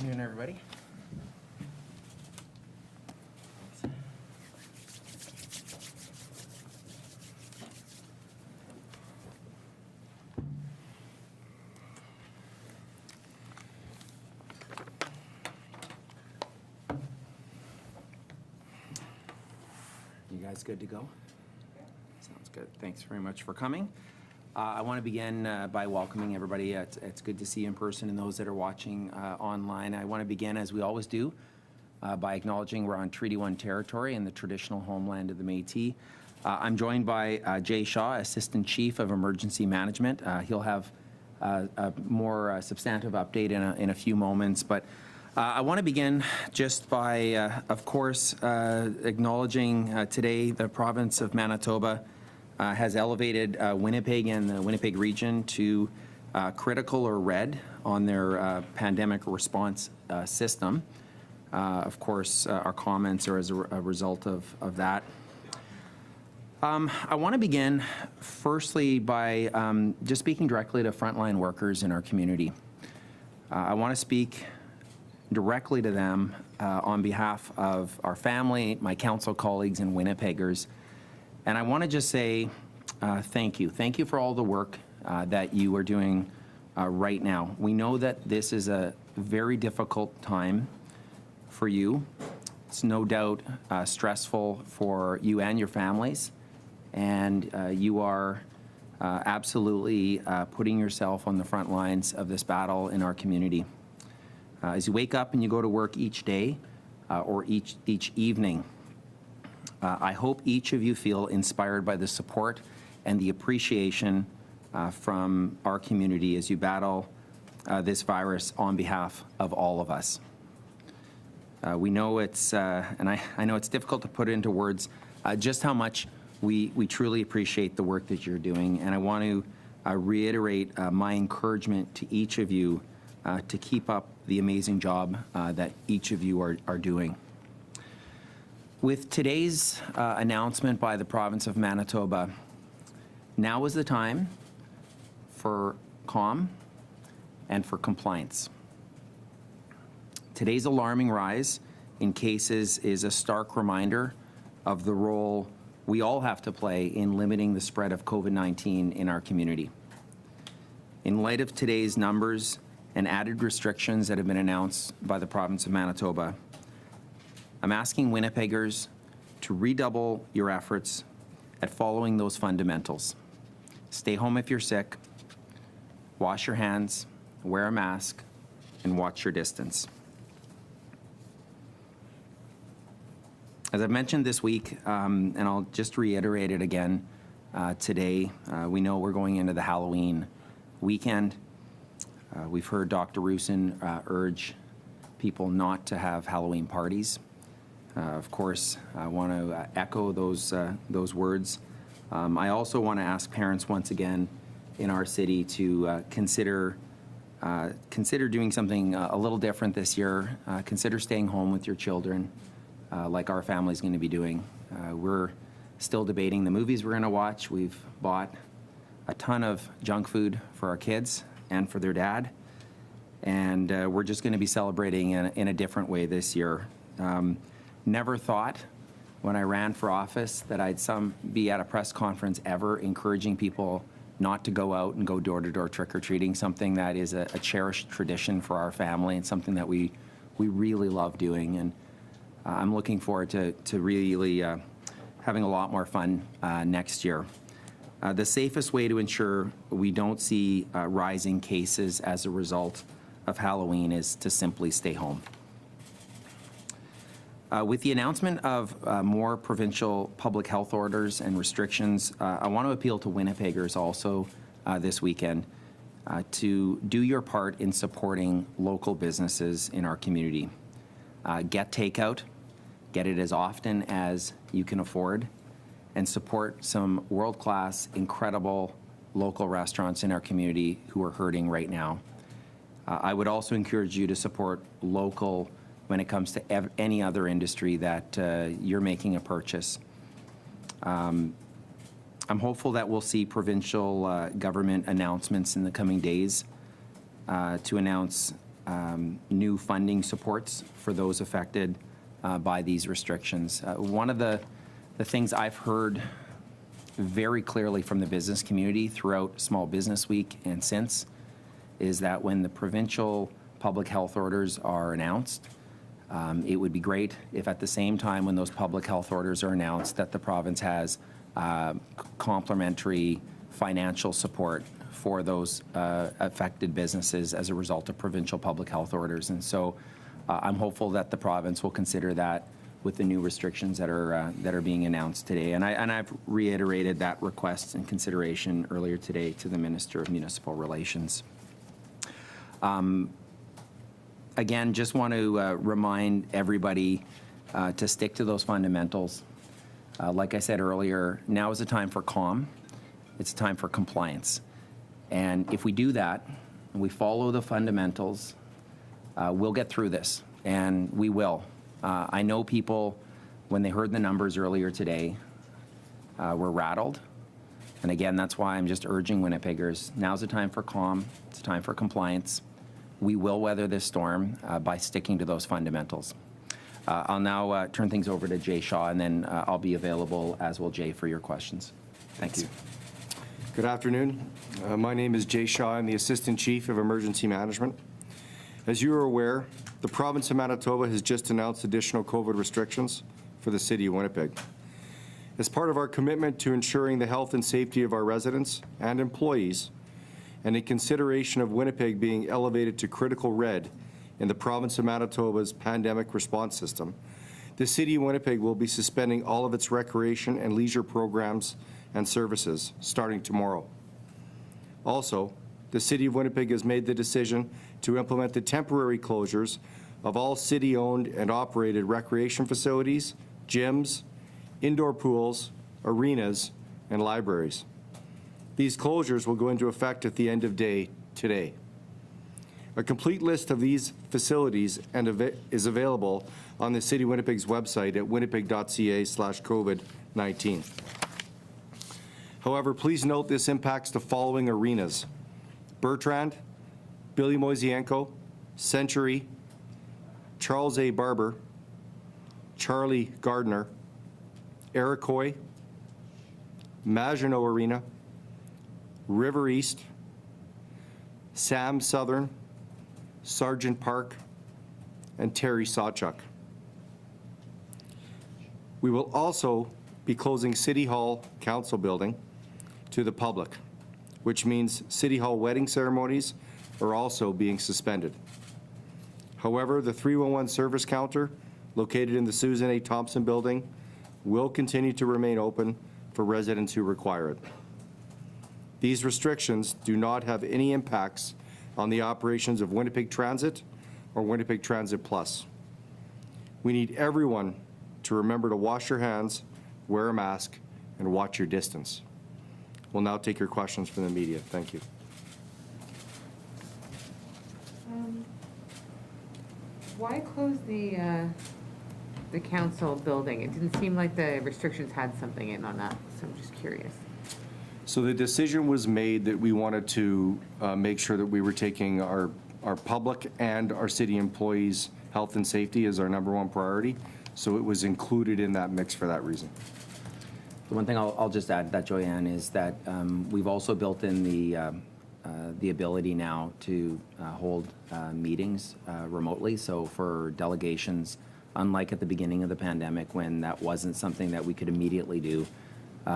afternoon, everybody. You guys good to go? Sounds good. Thanks very much for coming. I want to begin by welcoming everybody. It's good to see you in person and those that are watching online. I want to begin, as we always do, by acknowledging we're on Treaty 1 territory in the traditional homeland of the Métis. I'm joined by Jay Shaw, Assistant Chief of Emergency Management. He'll have a more substantive update in a few moments, but I want to begin just by, of course, acknowledging today the province of Manitoba has elevated Winnipeg and the Winnipeg region to critical or red on their pandemic response system. Of course, our comments are as a result of that. I want to begin firstly by just speaking directly to frontline workers in our community. I want to speak directly to them on behalf of our family, my council colleagues, and Winnipeggers. And I want to just say thank you. Thank you for all the work that you are doing right now. We know that this is a very difficult time for you. It's no doubt stressful for you and your families. And you are absolutely putting yourself on the front lines of this battle in our community. As you wake up and you go to work each day or each evening, I hope each of you feel inspired by the support and the appreciation from our community as you battle this virus on behalf of all of us. We know it's, and I know it's difficult to put into words, just how much we truly appreciate the work that you're doing. And I want to reiterate my encouragement to each of you to keep up the amazing job that each of you are doing. With today's announcement by the province of Manitoba, now is the time for calm and for compliance. Today's alarming rise in cases is a stark reminder of the role we all have to play in limiting the spread of COVID-19 in our community. In light of today's numbers and added restrictions that have been announced by the province of Manitoba, I'm asking Winnipeggers to redouble your efforts at following those fundamentals. Stay home if you're sick, wash your hands, wear a mask, and watch your distance. As I've mentioned this week, and I'll just reiterate it again today, we know we're going into the Halloween weekend. We've heard Dr. Roussin urge people not to have Halloween parties. Of course, I want to echo those words. I also want to ask parents once again in our city to consider doing something a little different this year. Consider staying home with your children, like our family's going to be doing. We're still debating the movies we're going to watch. We've bought a ton of junk food for our kids and for their dad, and we're just going to be celebrating in a different way this year. Never thought when I ran for office that I'd be at a press conference ever encouraging people not to go out and go door-to-door trick-or-treating, something that is a cherished tradition for our family and something that we really love doing. And I'm looking forward to really having a lot more fun next year. The safest way to ensure we don't see rising cases as a result of Halloween is to simply stay home. With the announcement of more provincial public health orders and restrictions, I want to appeal to Winnipeggers also this weekend to do your part in supporting local businesses in our community. Get takeout, get it as often as you can afford, and support some world-class, incredible local restaurants in our community who are hurting right now. I would also encourage you to support local when it comes to any other industry that you're making a purchase. I'm hopeful that we'll see provincial government announcements in the coming days to announce new funding supports for those affected by these restrictions. One of the things I've heard very clearly from the business community throughout Small Business Week and since is that when the provincial public health orders are announced, it would be great if at the same time when those public health orders are announced that the province has complementary financial support for those affected businesses as a result of provincial public health orders. And so I'm hopeful that the province will consider that with the new restrictions that are being announced today. And I've reiterated that request and consideration earlier today to the Minister of Municipal Relations. Again, just want to remind everybody to stick to those fundamentals. Like I said earlier, now is a time for calm. It's a time for compliance. And if we do that, and we follow the fundamentals, we'll get through this, and we will. I know people, when they heard the numbers earlier today, were rattled. And again, that's why I'm just urging Winnipeggers, now's the time for calm, it's a time for compliance. We will weather this storm by sticking to those fundamentals. I'll now turn things over to Jay Shaw, and then I'll be available, as will Jay, for your questions. Thank you. Good afternoon. My name is Jay Shaw. I'm the Assistant Chief of Emergency Management. As you are aware, the province of Manitoba has just announced additional COVID restrictions for the City of Winnipeg. As part of our commitment to ensuring the health and safety of our residents and employees, and in consideration of Winnipeg being elevated to critical red in the province of Manitoba's pandemic response system, the City of Winnipeg will be suspending all of its recreation and leisure programs and services starting tomorrow. Also, the City of Winnipeg has made the decision to implement the temporary closures of all city-owned and operated recreation facilities, gyms, indoor pools, arenas, and libraries. These closures will go into effect at the end of day today. A complete list of these facilities is available on the City of Winnipeg's website at winnipeg.ca/COVID-19. However, please note this impacts the following arenas: Bertrand, Billy Moisienko, Century, Charles A. Barber, Charlie Gardner, Iroquois, Maginot Arena, River East, Sam Southern, Sargent Park, and Terry Sawchuk. We will also be closing City Hall Council Building to the public, which means City Hall wedding ceremonies are also being suspended. However, the 311 service counter located in the Susan A. Thompson building will continue to remain open for residents who require it. These restrictions do not have any impacts on the operations of Winnipeg Transit or Winnipeg Transit Plus. We need everyone to remember to wash your hands, wear a mask, and watch your distance. We'll now take your questions from the media. Thank you. Why close the council building? It didn't seem like the restrictions had something in on that, so I'm just curious. So the decision was made that we wanted to make sure that we were taking our public and our city employees' health and safety as our #1 priority. So it was included in that mix for that reason. The one thing I'll just add to that, Joanne, is that we've also built in the ability now to hold meetings remotely. So for delegations, unlike at the beginning of the pandemic when that wasn't something that we could immediately do,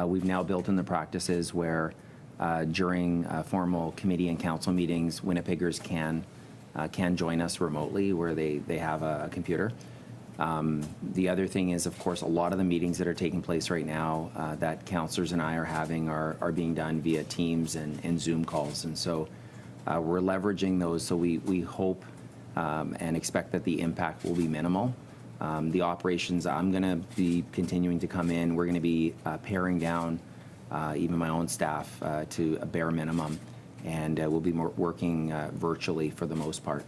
we've now built in the practices where during formal committee and council meetings, Winnipeggers can join us remotely where they have a computer. The other thing is, of course, a lot of the meetings that are taking place right now that councillors and I are having are being done via Teams and Zoom calls. And so we're leveraging those, so we hope and expect that the impact will be minimal. The operations, I'm going to be continuing to come in. We're going to be paring down even my own staff to a bare minimum, and we'll be working virtually for the most part.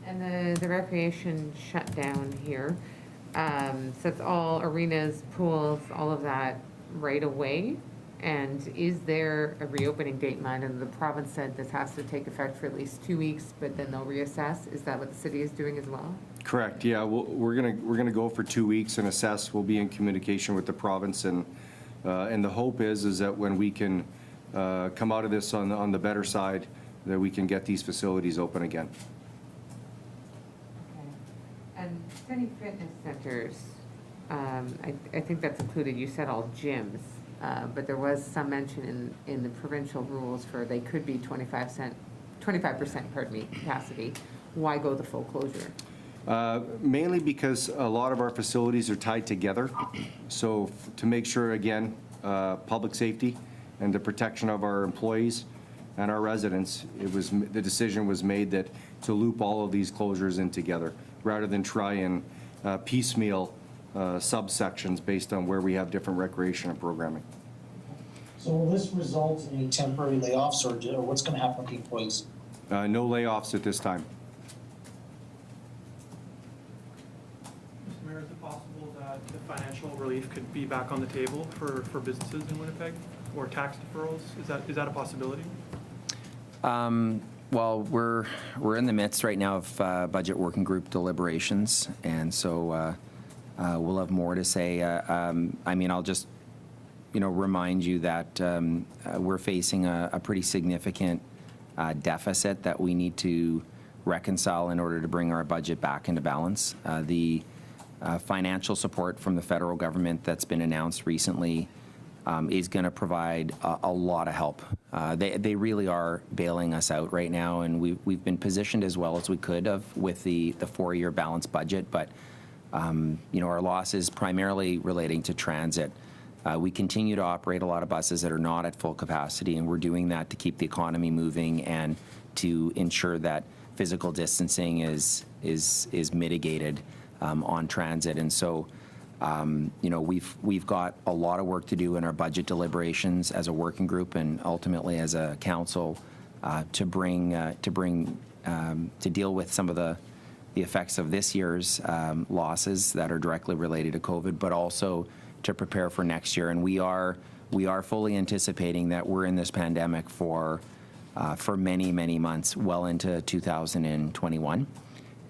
And the recreation shut down here, so it's all arenas, pools, all of that right away. And is there a reopening date in mind? And the province said this has to take effect for at least 2 weeks, but then they'll reassess. Is that what the city is doing as well? Correct, yeah, we're gonna go for 2 weeks and assess. We'll be in communication with the province, and the hope is that when we can come out of this on the better side, that we can get these facilities open again. Okay. And city fitness centers, I think that's included, you said all gyms, but there was some mention in the provincial rules for they could be 25%, pardon me, capacity. Why go the full closure? Mainly because a lot of our facilities are tied together. So to make sure, again, public safety and the protection of our employees and our residents, the decision was made that to loop all of these closures in together, rather than try and piecemeal subsections based on where we have different recreation and programming. So will this result in any temporary layoffs, or what's going to happen with the employees? No layoffs at this time. Mr. Mayor, is it possible that the financial relief could be back on the table for businesses in Winnipeg, or tax deferrals? Is that a possibility? Well, we're in the midst right now of budget working group deliberations, and so we'll have more to say. I mean, I'll just remind you that we're facing a pretty significant deficit that we need to reconcile in order to bring our budget back into balance. The financial support from the federal government that's been announced recently is going to provide a lot of help. They really are bailing us out right now, and we've been positioned as well as we could have with the 4-year balanced budget, but our loss is primarily relating to transit. We continue to operate a lot of buses that are not at full capacity, and we're doing that to keep the economy moving and to ensure that physical distancing is mitigated on transit. And so we've got a lot of work to do in our budget deliberations as a working group and ultimately as a council to deal with some of the effects of this year's losses that are directly related to COVID, but also to prepare for next year. And we are fully anticipating that we're in this pandemic for many, many months, well into 2021.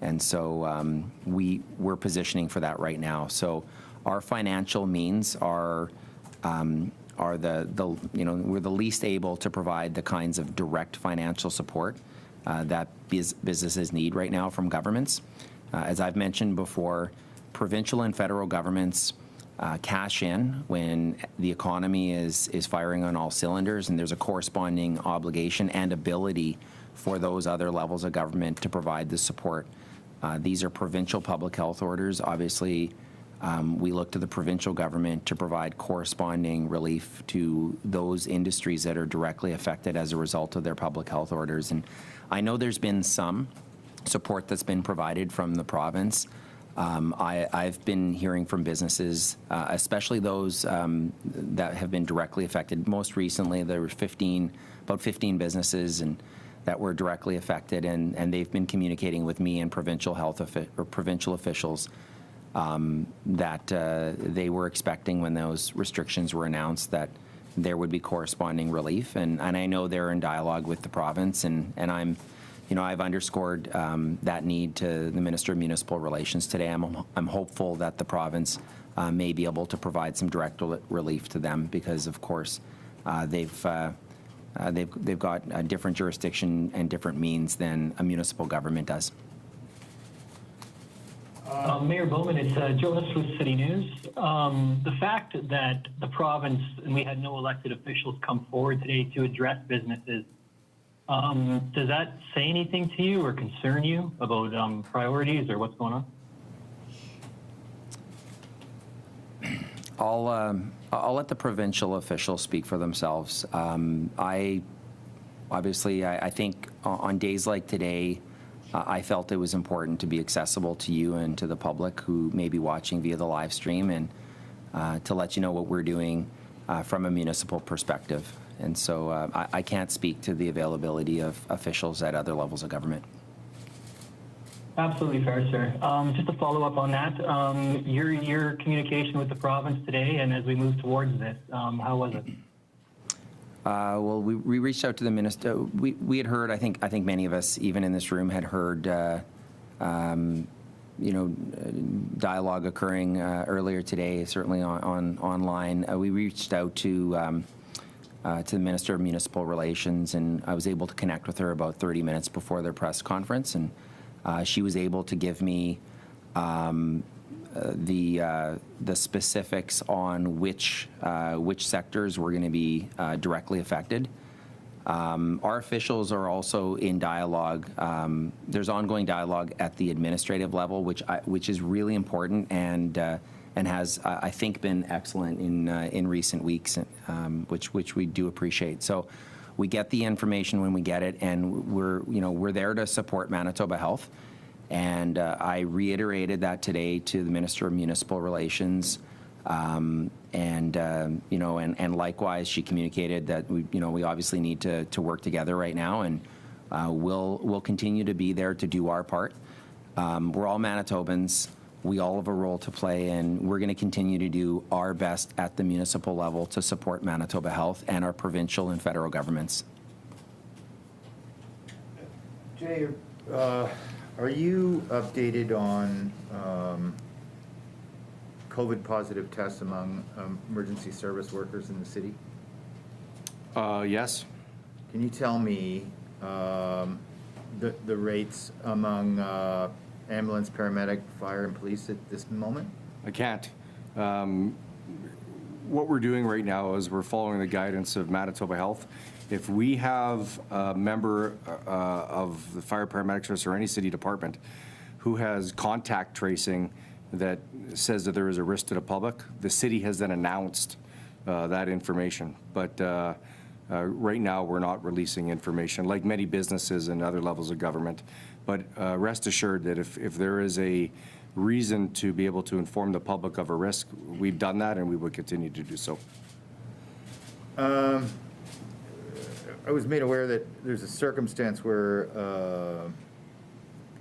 And so we're positioning for that right now. So our financial means are we're the least able to provide the kinds of direct financial support that businesses need right now from governments. As I've mentioned before, provincial and federal governments cash in when the economy is firing on all cylinders, and there's a corresponding obligation and ability for those other levels of government to provide the support. These are provincial public health orders. Obviously, we look to the provincial government to provide corresponding relief to those industries that are directly affected as a result of their public health orders. And I know there's been some support that's been provided from the province. I've been hearing from businesses, especially those that have been directly affected. Most recently, there were about 15 businesses that were directly affected, and they've been communicating with me and provincial provincial officials that they were expecting when those restrictions were announced that there would be corresponding relief, and I know they're in dialogue with the province, and I've underscored that need to the Minister of Municipal Relations today. I'm hopeful that the province may be able to provide some direct relief to them because, of course, they've got a different jurisdiction and different means than a municipal government does. Mayor Bowman, it's Jonas with City News. The fact that the province, and we had no elected officials come forward today to address businesses, does that say anything to you or concern you about priorities or what's going on? I'll let the provincial officials speak for themselves. I think on days like today, I felt it was important to be accessible to you and to the public who may be watching via the live stream, and to let you know what we're doing from a municipal perspective. And so I can't speak to the availability of officials at other levels of government. Absolutely fair, sir. Just to follow up on that, your communication with the province today, and as we move towards this, how was it? Well, we reached out to the minister. We had heard, I think many of us, even in this room, had heard, dialogue occurring earlier today, certainly online. We reached out to the Minister of Municipal Relations, and I was able to connect with her about 30 minutes before their press conference, and she was able to give me the specifics on which sectors were going to be directly affected. Our officials are also in dialogue. There's ongoing dialogue at the administrative level, which is really important and has, I think, been excellent in recent weeks, which we do appreciate. So we get the information when we get it, and we're there to support Manitoba Health. And I reiterated that today to the Minister of Municipal Relations. And likewise, she communicated that we obviously need to work together right now, and we'll continue to be there to do our part. We're all Manitobans. We all have a role to play, and we're going to continue to do our best at the municipal level to support Manitoba Health and our provincial and federal governments. Jay, are you updated on COVID positive tests among emergency service workers in the city? Yes. Can you tell me the rates among ambulance, paramedic, fire, and police at this moment? I can't. What we're doing right now is we're following the guidance of Manitoba Health. If we have a member of the fire paramedic service or any city department who has contact tracing that says that there is a risk to the public, the city has then announced that information. But right now, we're not releasing information, like many businesses and other levels of government. But rest assured that if there is a reason to be able to inform the public of a risk, we've done that and we will continue to do so. I was made aware that there's a circumstance where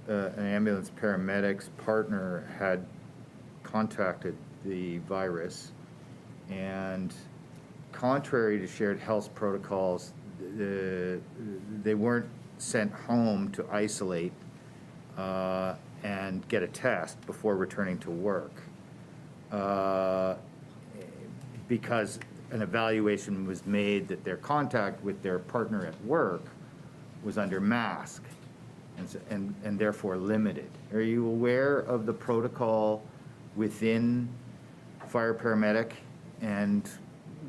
an ambulance paramedic's partner had contracted the virus, and contrary to shared health protocols, they weren't sent home to isolate and get a test before returning to work because an evaluation was made that their contact with their partner at work was under mask and therefore limited. Are you aware of the protocol within fire paramedic and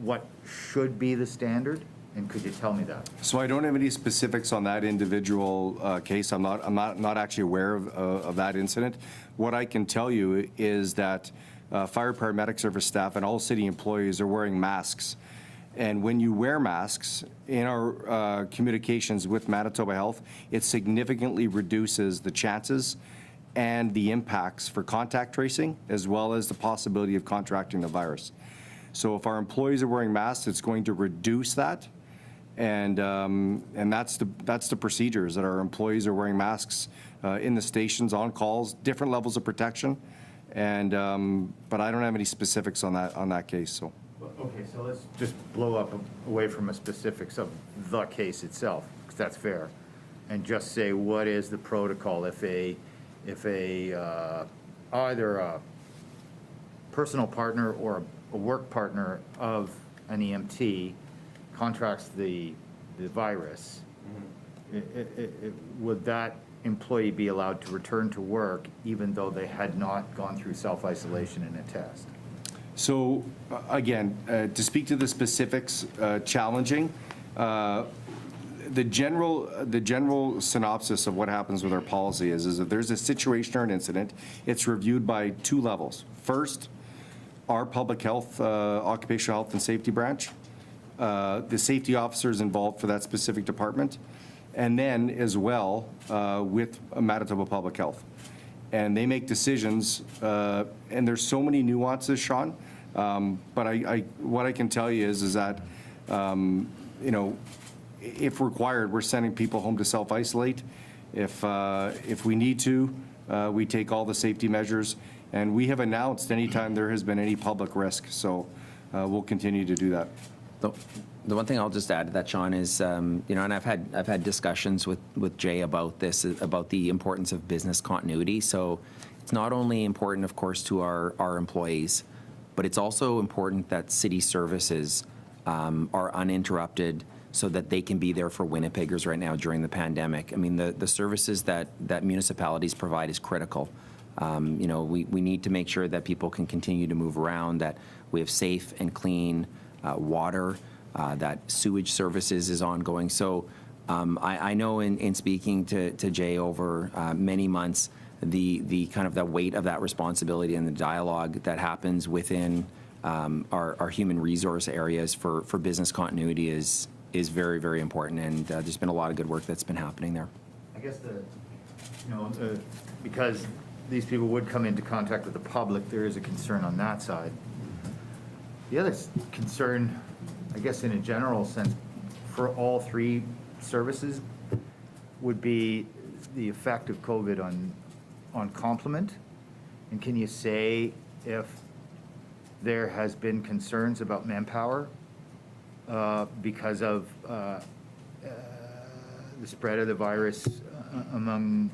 what should be the standard? And could you tell me that? So I don't have any specifics on that individual case. I'm not actually aware of that incident. What I can tell you is that fire paramedic service staff and all city employees are wearing masks. And when you wear masks in our communications with Manitoba Health, it significantly reduces the chances and the impacts for contact tracing, as well as the possibility of contracting the virus. So if our employees are wearing masks, it's going to reduce that. And that's the procedures, that our employees are wearing masks in the stations, on calls, different levels of protection. And but I don't have any specifics on that case. So. Okay, so let's just blow up away from the specifics of the case itself, because that's fair, and just say what is the protocol if either a personal partner or a work partner of an EMT contracts the virus. Would that employee be allowed to return to work even though they had not gone through self-isolation and a test? So again, to speak to the specifics, challenging. The general synopsis of what happens with our policy is that there's a situation or an incident. It's reviewed by two levels. First, our public health, occupational health and safety branch, the safety officers involved for that specific department, and then as well with Manitoba Public Health. And they make decisions, and there's so many nuances, Sean, but what I can tell you is that, if required, we're sending people home to self-isolate. If we need to, we take all the safety measures, and we have announced anytime there has been any public risk, so we'll continue to do that. The one thing I'll just add to that, Sean, is, and I've had discussions with Jay about this, about the importance of business continuity. So it's not only important, of course, to our employees, but it's also important that city services are uninterrupted so that they can be there for Winnipeggers right now during the pandemic. I mean, the services that municipalities provide is critical. We need to make sure that people can continue to move around, that we have safe and clean water, that sewage services is ongoing. So I know in speaking to Jay over many months, the kind of the weight of that responsibility and the dialogue that happens within our human resource areas for business continuity is very, very important, and there's been a lot of good work that's been happening there. I guess because these people would come into contact with the public, there is a concern on that side. The other concern, I guess in a general sense, for all three services would be the effect of COVID on complement. And can you say if there has been concerns about manpower because of the spread of the virus among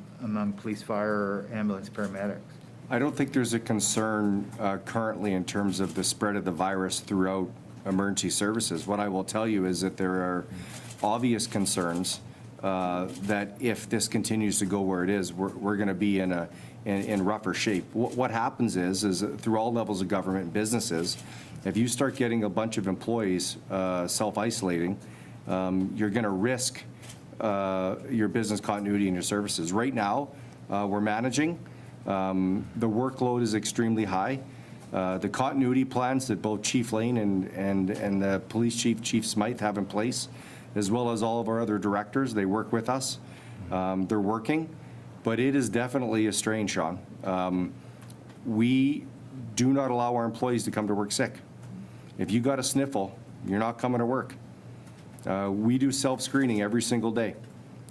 police, fire, or ambulance paramedics? I don't think there's a concern currently in terms of the spread of the virus throughout emergency services. What I will tell you is that there are obvious concerns that if this continues to go where it is, we're going to be in rougher shape. What happens is through all levels of government and businesses, if you start getting a bunch of employees self-isolating, you're going to risk your business continuity and your services. Right now, we're managing. The workload is extremely high. The continuity plans that both Chief Lane and the police chief, Chief Smythe, have in place, as well as all of our other directors, they work with us. They're working, but it is definitely a strain, Sean. We do not allow our employees to come to work sick. If you got a sniffle, you're not coming to work. We do self-screening every single day,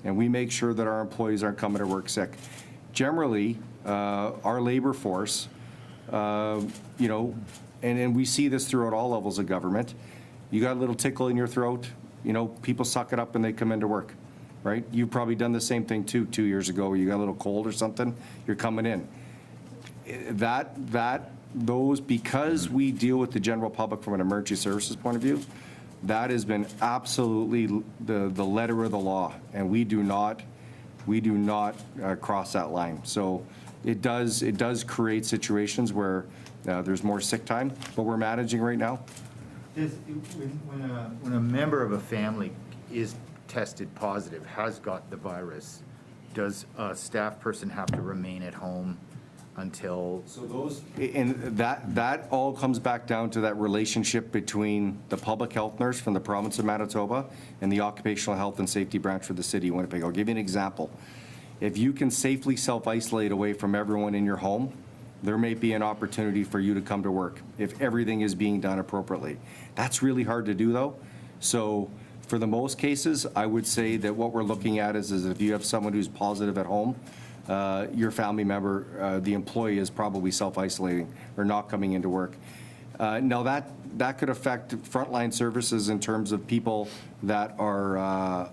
and we make sure that our employees aren't coming to work sick. Generally, our labor force, and we see this throughout all levels of government. You got a little tickle in your throat, people suck it up and they come into work, right? You've probably done the same thing too 2 years ago. You got a little cold or something, you're coming in. Because we deal with the general public from an emergency services point of view, that has been absolutely the letter of the law, and we do not cross that line. So it does create situations where there's more sick time, but we're managing right now. When a member of a family is tested positive, has got the virus, does a staff person have to remain at home until? So that all comes back down to that relationship between the public health nurse from the province of Manitoba and the occupational health and safety branch for the city of Winnipeg. I'll give you an example. If you can safely self-isolate away from everyone in your home, there may be an opportunity for you to come to work if everything is being done appropriately. That's really hard to do, though. So for the most cases, I would say that what we're looking at is if you have someone who's positive at home, your family member, the employee, is probably self-isolating or not coming into work. Now that could affect frontline services in terms of people that are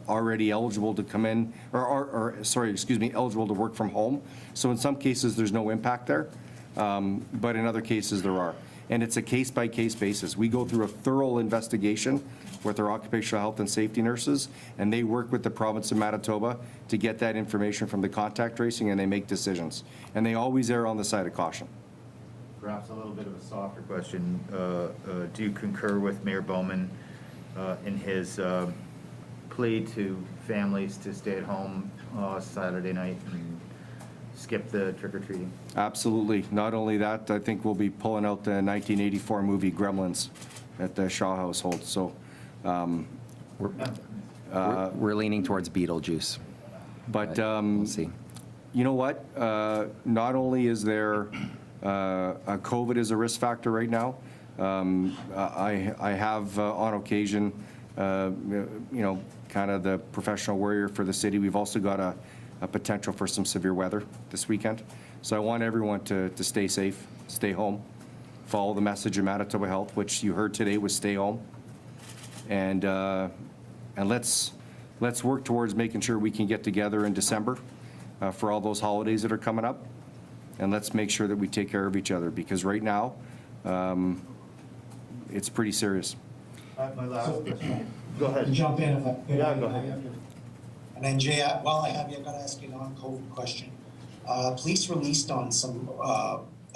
already eligible to come in, eligible to work from home. So in some cases, there's no impact there, but in other cases there are. And it's a case-by-case basis. We go through a thorough investigation with our occupational health and safety nurses, and they work with the province of Manitoba to get that information from the contact tracing, and they make decisions. And they always err on the side of caution. Perhaps a little bit of a softer question. Do you concur with Mayor Bowman in his plea to families to stay at home Saturday night and skip the trick-or-treating? Absolutely. Not only that, I think we'll be pulling out the 1984 movie Gremlins at the Shaw household. So we're leaning towards Beetlejuice. But we'll see. You know what? Not only is there COVID is a risk factor right now. I have on occasion, kind of the professional warrior for the city. We've also got a potential for some severe weather this weekend. So I want everyone to stay safe, stay home, follow the message of Manitoba Health, which you heard today was stay home. And let's work towards making sure we can get together in December for all those holidays that are coming up. And let's make sure that we take care of each other, because right now, it's pretty serious. My last question. Go To ahead. jump in if I could. Yeah, go ahead. And then Jay, while I have you, I've got to ask you a non-COVID question. Police released on some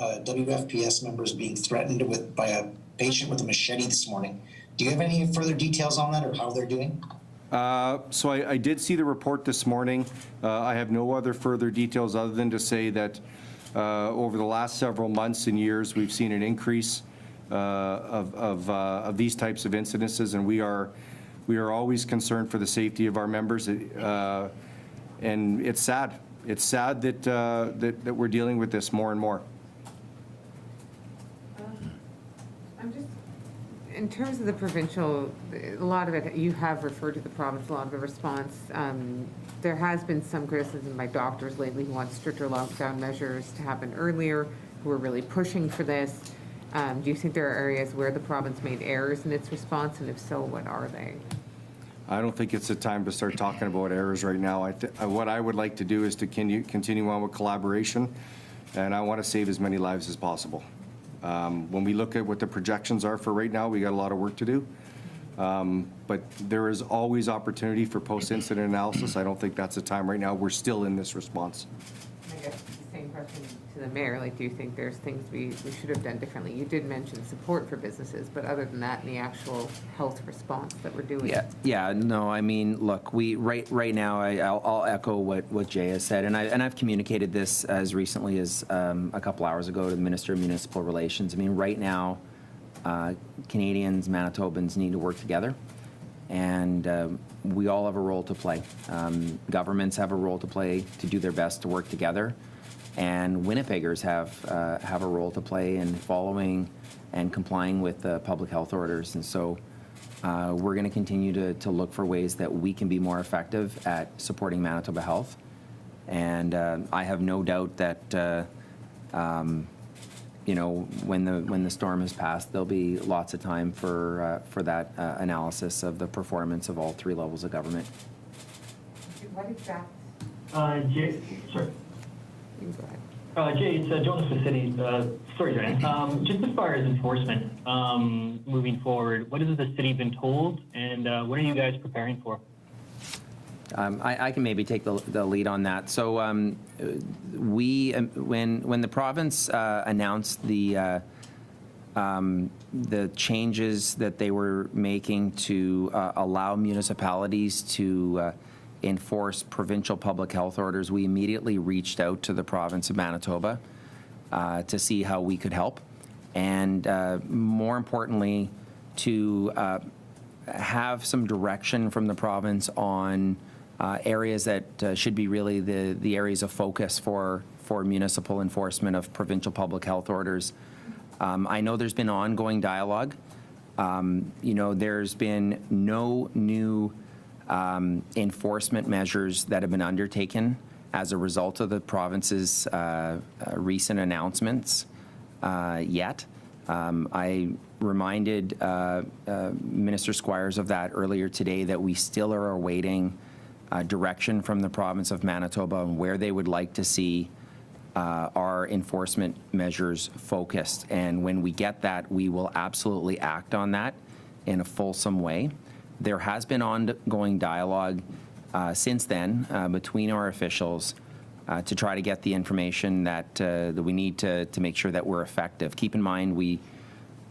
WFPS members being threatened by a patient with a machete this morning. Do you have any further details on that or how they're doing? So I did see the report this morning. I have no other further details other than to say that over the last several months and years, we've seen an increase of these types of incidences, and we are always concerned for the safety of our members. And it's sad. It's sad that we're dealing with this more and more. I'm just, in terms of the provincial, a lot of it, you have referred to the province, a lot of the response. There has been some criticism by doctors lately who want stricter lockdown measures to happen earlier, who are really pushing for this. Do you think there are areas where the province made errors in its response, and if so, what are they? I don't think it's the time to start talking about errors right now. What I would like to do is to continue on with collaboration, and I want to save as many lives as possible. When we look at what the projections are for right now, we got a lot of work to do. But there is always opportunity for post-incident analysis. I don't think that's the time right now. We're still in this response. I guess the same question to the mayor, like, do you think there's things we should have done differently? You did mention support for businesses, but other than that, in the actual health response that we're doing? Yeah, no, I mean, look, we, right now, I'll echo what Jay has said, and I've communicated this as recently as a couple hours ago to the Minister of Municipal Relations. I mean, right now, Canadians, Manitobans need to work together, and we all have a role to play. Governments have a role to play to do their best to work together, and Winnipeggers have a role to play in following and complying with public health orders. And so we're going to continue to look for ways that we can be more effective at supporting Manitoba Health. And I have no doubt that you know, when the storm has passed, there'll be lots of time for that analysis of the performance of all three levels of government. What exact? Jay, sorry. You can go ahead. Jay, it's Jonas with City. Sorry, Joanne. Just as far as enforcement moving forward, what has the city been told, and what are you guys preparing for? I can maybe take the lead on that. So when the province announced the changes that they were making to allow municipalities to enforce provincial public health orders, we immediately reached out to the province of Manitoba to see how we could help, and more importantly, to have some direction from the province on areas that should be really the areas of focus for municipal enforcement of provincial public health orders. I know there's been ongoing dialogue. You know, there's been no new enforcement measures that have been undertaken as a result of the province's recent announcements yet. I reminded Minister Squires of that earlier today, that we still are awaiting direction from the province of Manitoba on where they would like to see our enforcement measures focused. And when we get that, we will absolutely act on that in a fulsome way. There has been ongoing dialogue since then between our officials to try to get the information that we need to make sure that we're effective. Keep in mind, we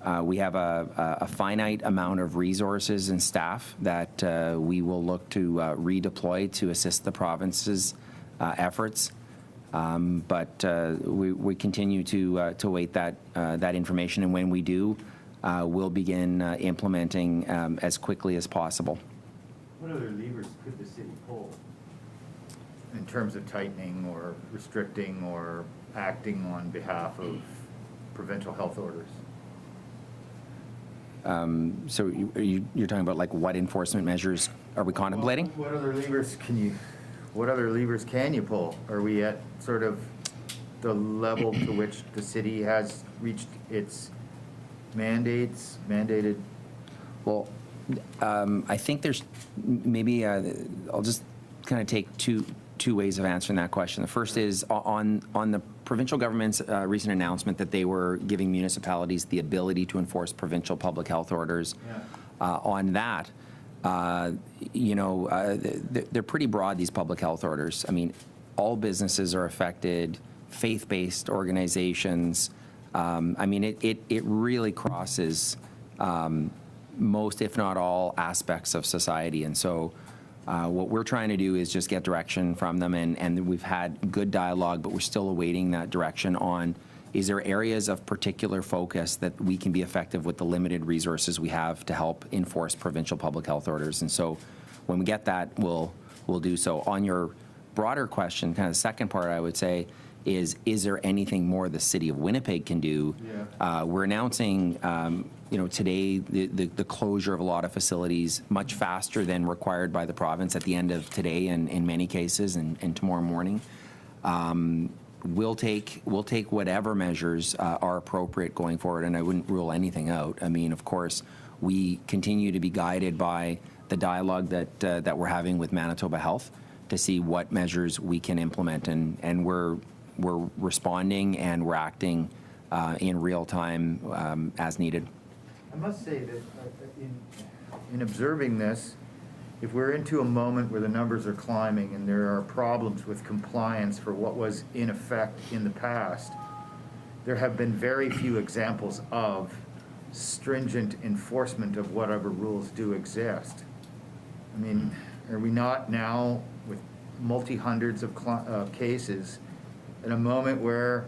have a finite amount of resources and staff that we will look to redeploy to assist the province's efforts. But we continue to await that information, and when we do, we'll begin implementing as quickly as possible. What other levers could the city pull in terms of tightening or restricting or acting on behalf of provincial health orders? So you're talking about, like, what enforcement measures are we contemplating? What other levers can you pull? Are we at sort of the level to which the city has reached its mandated? Well, I think there's maybe, I'll just kind of take two ways of answering that question. The first is on the provincial government's recent announcement that they were giving municipalities the ability to enforce provincial public health orders. On that, they're pretty broad, these public health orders. I mean, all businesses are affected, faith-based organizations. I mean, it really crosses most, if not all, aspects of society. And so what we're trying to do is just get direction from them, and we've had good dialogue, but we're still awaiting that direction on, is there areas of particular focus that we can be effective with the limited resources we have to help enforce provincial public health orders. And so when we get that, we'll do so. On your broader question, kind of the second part, I would say, is there anything more the city of Winnipeg can do? Yeah. We're announcing, today the closure of a lot of facilities much faster than required by the province at the end of today, and in many cases, and tomorrow morning. We'll take whatever measures are appropriate going forward, and I wouldn't rule anything out. I mean, of course, we continue to be guided by the dialogue that we're having with Manitoba Health to see what measures we can implement, and we're responding and we're acting in real time as needed. I must say that in observing this, if we're into a moment where the numbers are climbing and there are problems with compliance for what was in effect in the past, there have been very few examples of stringent enforcement of whatever rules do exist. I mean, are we not now, with multi-hundreds of cases, in a moment where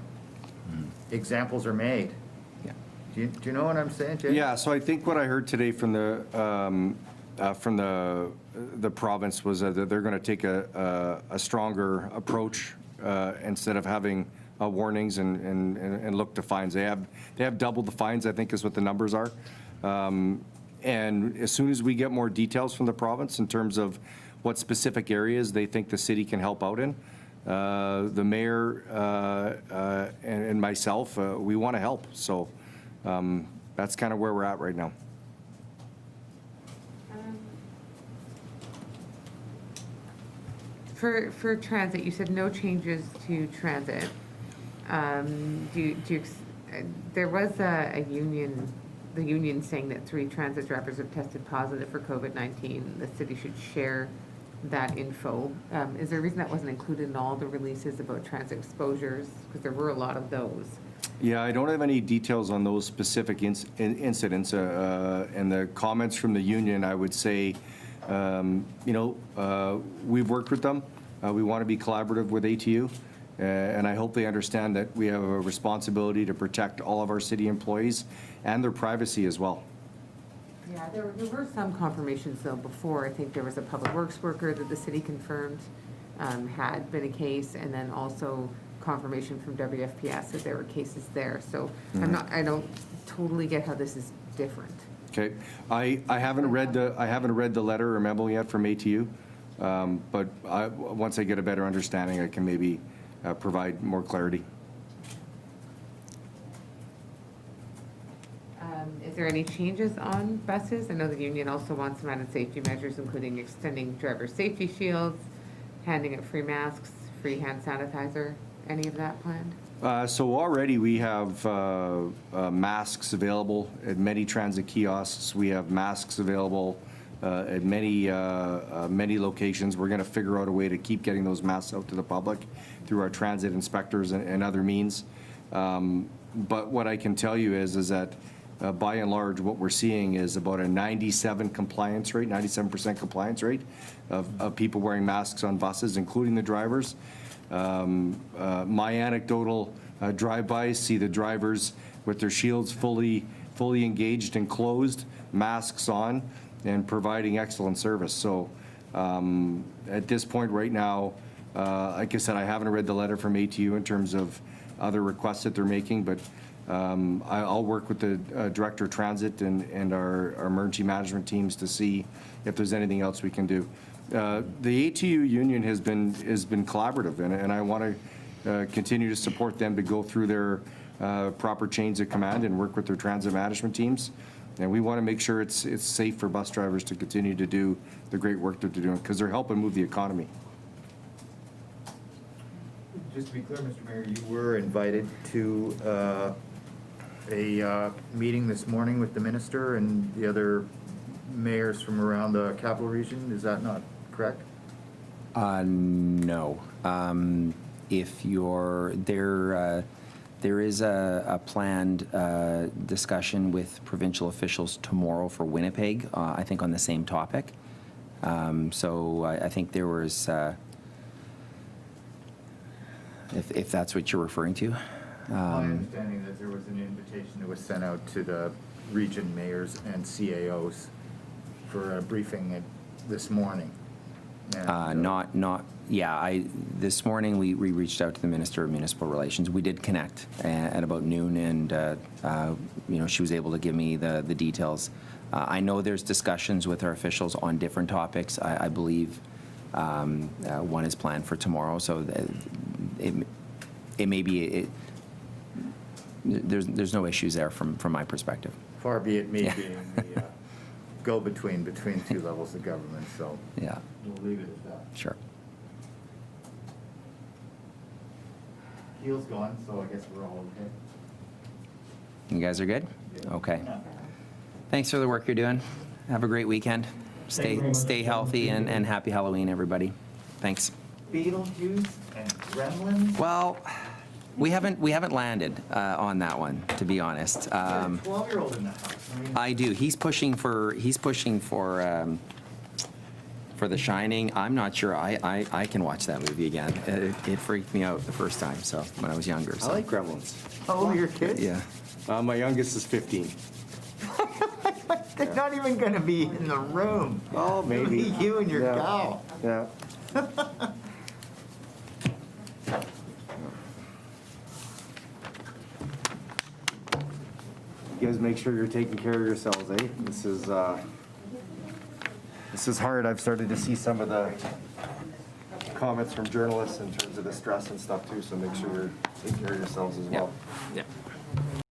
examples are made? Yeah. Do you know what I'm saying, Jay? Yeah, so I think what I heard today from the province was that they're going to take a stronger approach instead of having warnings and look to fines. They have doubled the fines, I think, is what the numbers are. And as soon as we get more details from the province in terms of what specific areas they think the city can help out in, the mayor and myself, we want to help. So that's kind of where we're at right now. For transit, you said no changes to transit. There was a union, the union saying that 3 transit drivers have tested positive for COVID-19. The city should share that info. Is there a reason that wasn't included in all the releases about transit exposures? Because there were a lot of those. Yeah, I don't have any details on those specific incidents. And the comments from the union, I would say, we've worked with them. We want to be collaborative with ATU. And I hope they understand that we have a responsibility to protect all of our city employees and their privacy as well. Yeah, there were some confirmations, though, before. I think there was a public works worker that the city confirmed had been a case, and then also confirmation from WFPS that there were cases there. So I don't totally get how this is different. Okay, I haven't read the letter or memo yet from ATU, but once I get a better understanding, I can maybe provide more clarity. Is there any changes on buses? I know the union also wants some added safety measures, including extending driver safety shields, handing out free masks, free hand sanitizer. Any of that planned? So already we have masks available at many transit kiosks. We have masks available at many locations. We're going to figure out a way to keep getting those masks out to the public through our transit inspectors and other means. But what I can tell you is that by and large, what we're seeing is about a 97% compliance rate of people wearing masks on buses, including the drivers. My anecdotal drive-bys see the drivers with their shields fully engaged and closed, masks on, and providing excellent service. So at this point right now, like I said, I haven't read the letter from ATU in terms of other requests that they're making, but I'll work with the Director of Transit and our emergency management teams to see if there's anything else we can do. The ATU union has been collaborative, and I want to continue to support them to go through their proper chains of command and work with their transit management teams And we want to make sure it's safe for bus drivers to continue to do the great work that they're doing, because they're helping move the economy. Just to be clear, Mr. Mayor, you were invited to a meeting this morning with the minister and the other mayors from around the capital region. Is that not correct? No. If you're there, there is a planned discussion with provincial officials tomorrow for Winnipeg, I think on the same topic. So I think there was, if that's what you're referring to. My understanding that there was an invitation that was sent out to the region mayors and CAOs for a briefing this morning. And, this morning we reached out to the Minister of Municipal Relations. We did connect at about noon, and she was able to give me the details. I know there's discussions with our officials on different topics. I believe one is planned for tomorrow, so it may be there's no issues there from my perspective. far be it me being the go-between between two levels of government, so Yeah, we'll leave it at that. sure. Keel's gone, so I guess we're all okay. You guys are good? Yeah. Okay. Thanks for the work you're doing. Have a great weekend. Stay healthy and happy Halloween, everybody. Thanks. Beetlejuice and Gremlins? Well, we haven't landed on that one, to be honest. You got a 12-year-old in the house. I mean, I do. He's pushing for The Shining. I'm not sure I can watch that movie again. It freaked me out the first time, so when I was younger. I So. like Gremlins. how old are your kids? Yeah. My youngest is 15. They're not even going to be in the room. Oh, maybe. It'll be you and your Yeah. gal. Yeah. You guys make sure you're taking care of yourselves, eh? This is hard. I've started to see some of the comments from journalists in terms of the stress and stuff too, so make sure you're taking care of yourselves as well. Yeah.